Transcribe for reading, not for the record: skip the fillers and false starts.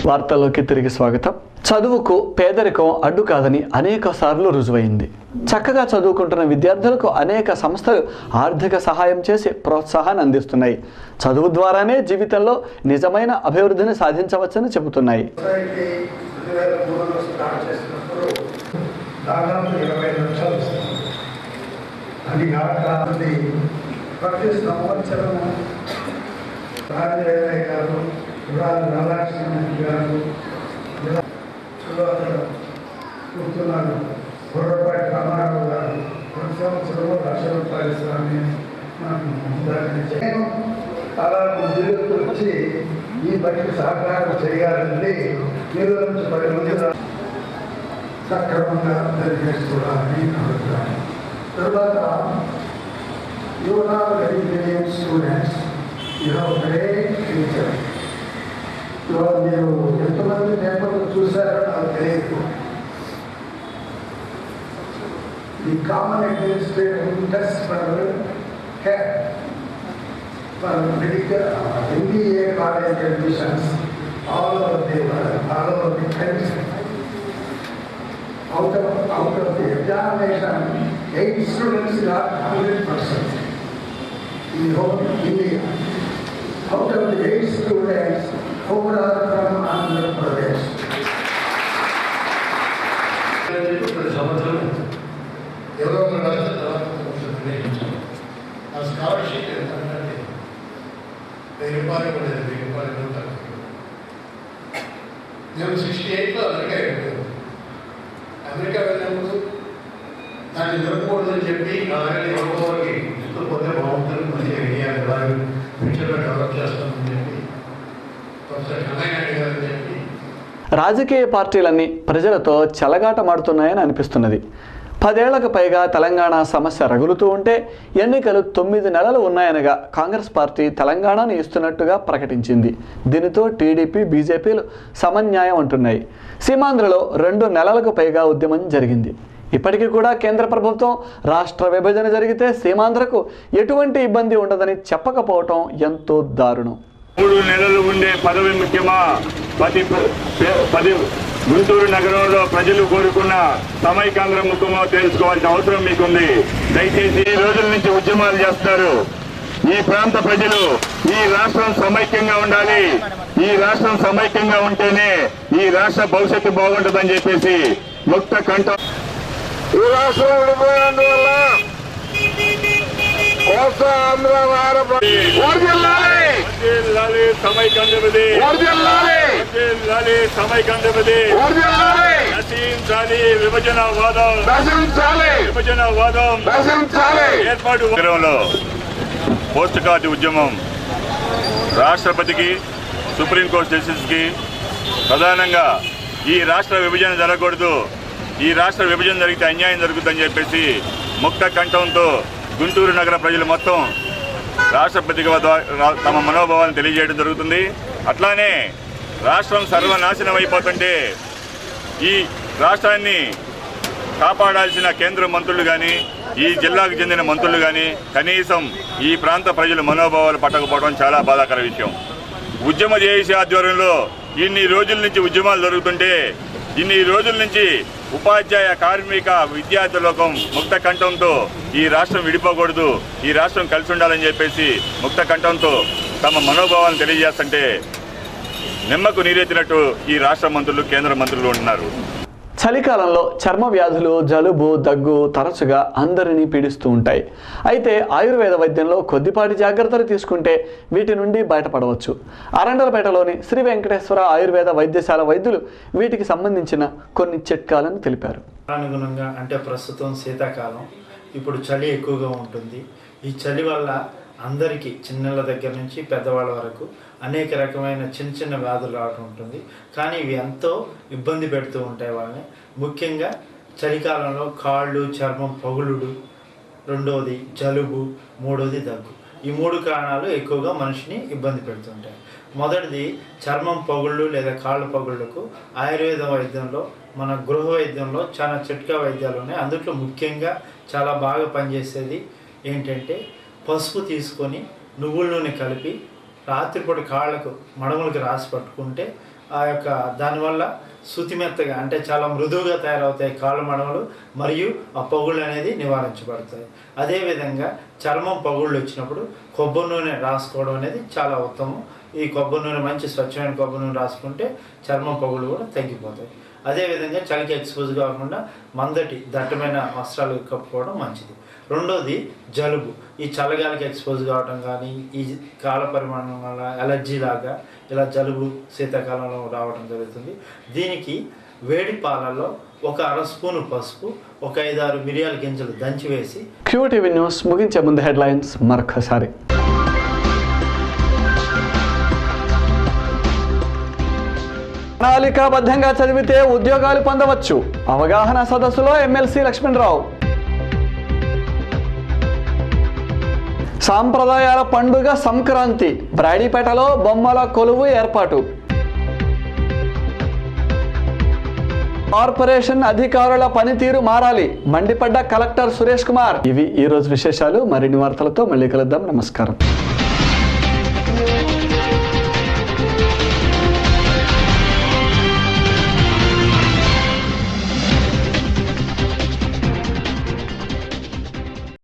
వార్తల్లోకి తిరిగి స్వాగతం. చదువుకు పేదరికం అడ్డు కాదని అనేక సార్లు రుజువైంది. చక్కగా చదువుకుంటున్న విద్యార్థులకు అనేక సంస్థలు ఆర్థిక సహాయం చేసి ప్రోత్సాహాన్ని అందిస్తున్నాయి. చదువు ద్వారానే జీవితంలో నిజమైన అభివృద్ధిని సాధించవచ్చని చెబుతున్నాయి. పొరపాటు రామారావు గారు ప్రతి సంవత్సరం ₹1,00,000 చాలా ముందుకు వచ్చి ఈ పనికి సహకారం చేయాలంటే మీరు నుంచి 10 మంది సక్రమంగా జరిగేసుకోవాలని అడుగుతాను. తర్వాత you are very brilliant students, you have great future. మీరు ఎంతమంది పేపర్లు చూసారో నాకు తెలియదు. The common administrative test for medical MBA college admissions all over the country. Out of the examination, 8 students got 100% in the whole India. Out of the 8 students, 4 are from Andhra Pradesh. ఎవరో రాసిన తర్వాత ఆ scholarship ఎంతంటే ₹1000 కూడా ₹1000 నేను 68లో America వెళ్ళినప్పుడు దాన్ని నిలుపుకూడదని చెప్పి అలాగే ఎవరికి ఇష్టపోతే బాగుంటుంది, మంచిగా ఇండియా ఫ్యూచర్లో డెవలప్ చేస్తామని చెప్పి ప్రొఫెసర్ కన్నయ్య గారని చెప్పి. రాజకీయ పార్టీలన్నీ ప్రజలతో చెలగాటమాడుతున్నాయని అనిపిస్తున్నది. 10 ఏళ్లకు పైగా తెలంగాణ సమస్య రగులుతూ ఉంటే ఎన్నికలు 9 నెలలు ఉన్నాయనగా కాంగ్రెస్ పార్టీ తెలంగాణను ఇస్తున్నట్టుగా ప్రకటించింది. దీనితో టీడీపీ, బీజేపీలు సమన్యాయం అంటున్నాయి. సీమాంధ్రలో 2 నెలలకు పైగా ఉద్యమం జరిగింది. ఇప్పటికీ కూడా కేంద్ర ప్రభుత్వం రాష్ట్ర విభజన జరిగితే సీమాంధ్రకు ఎటువంటి ఇబ్బంది ఉండదని చెప్పకపోవటం ఎంతో దారుణం. 3 నెలలు ఉండే పదవి ముఖ్యమా? 10 గుంటూరు నగరంలో ప్రజలు కోరుకున్న సమైకాంధ్ర ముఖ్యమో తెలుసుకోవాల్సిన అవసరం మీకుంది. దయచేసి ఈ రోజుల నుంచి ఉద్యమాలు చేస్తున్నారు. ఈ ప్రాంత ప్రజలు ఈ రాష్ట్రం సమైక్యంగా ఉండాలి, ఈ రాష్ట్రం సమైక్యంగా ఉంటేనే ఈ రాష్ట్ర భవిష్యత్తు బాగుంటుందని చెప్పేసి ముక్త కంఠం. ఈ రాష్ట్రం విడిపోయినందువల్ల పోస్ట్ కార్డు ఉద్యమం రాష్ట్రపతికి, సుప్రీంకోర్టు జస్టిస్ కి ప్రధానంగా ఈ రాష్ట్ర విభజన జరగకూడదు, ఈ రాష్ట్ర విభజన జరిగితే అన్యాయం జరుగుతుందని చెప్పేసి ముక్త కంఠంతో గుంటూరు నగర ప్రజలు మొత్తం రాష్ట్రపతికి తమ మనోభావాలను తెలియజేయడం జరుగుతుంది. అట్లానే రాష్ట్రం సర్వనాశనం అయిపోతుంటే ఈ రాష్ట్రాన్ని కాపాడాల్సిన కేంద్ర మంత్రులు కానీ, ఈ జిల్లాకు చెందిన మంత్రులు కానీ కనీసం ఈ ప్రాంత ప్రజల మనోభావాలు పట్టకపోవడం చాలా బాధాకర విషయం. ఉద్యమ జేఏసీ ఆధ్వర్యంలో ఇన్ని రోజుల నుంచి ఉద్యమాలు జరుగుతుంటే, ఇన్ని రోజుల నుంచి ఉపాధ్యాయ, కార్మిక, విద్యార్థి లోకం ముక్త కంఠంతో ఈ రాష్ట్రం విడిపోకూడదు, ఈ రాష్ట్రం కలిసి ఉండాలని చెప్పేసి ముక్త కంఠంతో తమ మనోభావాలను తెలియజేస్తుంటే నిమ్మకు నీరెత్తినట్టు ఈ రాష్ట్ర మంత్రులు, కేంద్ర మంత్రులు ఉంటున్నారు. చలికాలంలో చర్మ వ్యాధులు, జలుబు, దగ్గు తరచుగా అందరినీ పీడిస్తూ ఉంటాయి. అయితే ఆయుర్వేద వైద్యంలో కొద్దిపాటి జాగ్రత్తలు తీసుకుంటే వీటి నుండి బయటపడవచ్చు. అరండలపేటలోని శ్రీ వెంకటేశ్వర ఆయుర్వేద వైద్యశాల వైద్యులు వీటికి సంబంధించిన కొన్ని చిట్కాలను తెలిపారు. అనుగుణంగా అంటే ప్రస్తుతం శీతాకాలం, ఇప్పుడు చలి ఎక్కువగా ఉంటుంది. ఈ చలి వల్ల అందరికీ చిన్నల దగ్గర నుంచి పెద్దవాళ్ళ వరకు అనేక రకమైన చిన్న వ్యాధులు రావటం ఉంటుంది. కానీ ఇవి ఎంతో ఇబ్బంది పెడుతూ ఉంటాయి వాళ్ళని. ముఖ్యంగా చలికాలంలో కాళ్ళు, చర్మం పగులుడు, రెండవది జలుబు, మూడవది దగ్గు. ఈ 3 కారణాలు ఎక్కువగా మనిషిని ఇబ్బంది పెడుతుంటాయి. మొదటిది చర్మం పగుళ్ళు లేదా కాళ్ళ పగుళ్ళకు ఆయుర్వేద వైద్యంలో, మన గృహ వైద్యంలో చాలా చిట్కా వైద్యాలు ఉన్నాయి. అందులో ముఖ్యంగా చాలా బాగా పనిచేసేది ఏంటంటే పసుపు తీసుకొని నువ్వుల నూనె కలిపి రాత్రిపూట కాళ్ళకు, మడమలకు రాసి పట్టుకుంటే ఆ యొక్క దానివల్ల శుతిమెత్తగా అంటే చాలా మృదువుగా తయారవుతాయి కాళ్ళ మడమలు, మరియు ఆ పగుళ్ళు అనేది నివారించబడతాయి. అదేవిధంగా చర్మం పగుళ్ళు వచ్చినప్పుడు కొబ్బరి నూనె రాసుకోవడం అనేది చాలా ఉత్తమం. ఈ కొబ్బరి నూనె మంచి స్వచ్ఛమైన కొబ్బరి నూనె రాసుకుంటే చర్మం పగుళ్ళు కూడా తగ్గిపోతాయి. అదేవిధంగా చలికి ఎక్స్పోజ్ కాకుండా మందటి దట్టమైన వస్త్రాలు కప్పుకోవడం మంచిది. రెండోది జలుబు. ఈ చల్లగాలికి ఎక్స్పోజ్ కావడం కానీ, ఈ కాల పరిమాణం వల్ల ఎలర్జీ లాగా ఇలా జలుబు శీతాకాలంలో రావడం జరుగుతుంది. దీనికి వేడి పాలల్లో ఒక అర స్పూను పసుపు, ఒక 5-6 మిరియాల గింజలు దంచి వేసి. QTV న్యూస్ ముగించే ముందు హెడ్లైన్స్ మరొకసారి. ప్రణాళికాబద్ధంగా చదివితే ఉద్యోగాలు పొందవచ్చు. అవగాహన సదస్సులో ఎమ్మెల్సీ లక్ష్మణరావు. సాంప్రదాయాల పండుగ సంక్రాంతి. బ్రాడీపేటలో బొమ్మల కొలువు ఏర్పాటు. కార్పొరేషన్ అధికారుల పనితీరు మారాలి. మండిపడ్డ కలెక్టర్ సురేష్ కుమార్. ఇవి ఈ రోజు విశేషాలు. మరిన్ని వార్తలతో మళ్ళీ కలుద్దాం. నమస్కారం.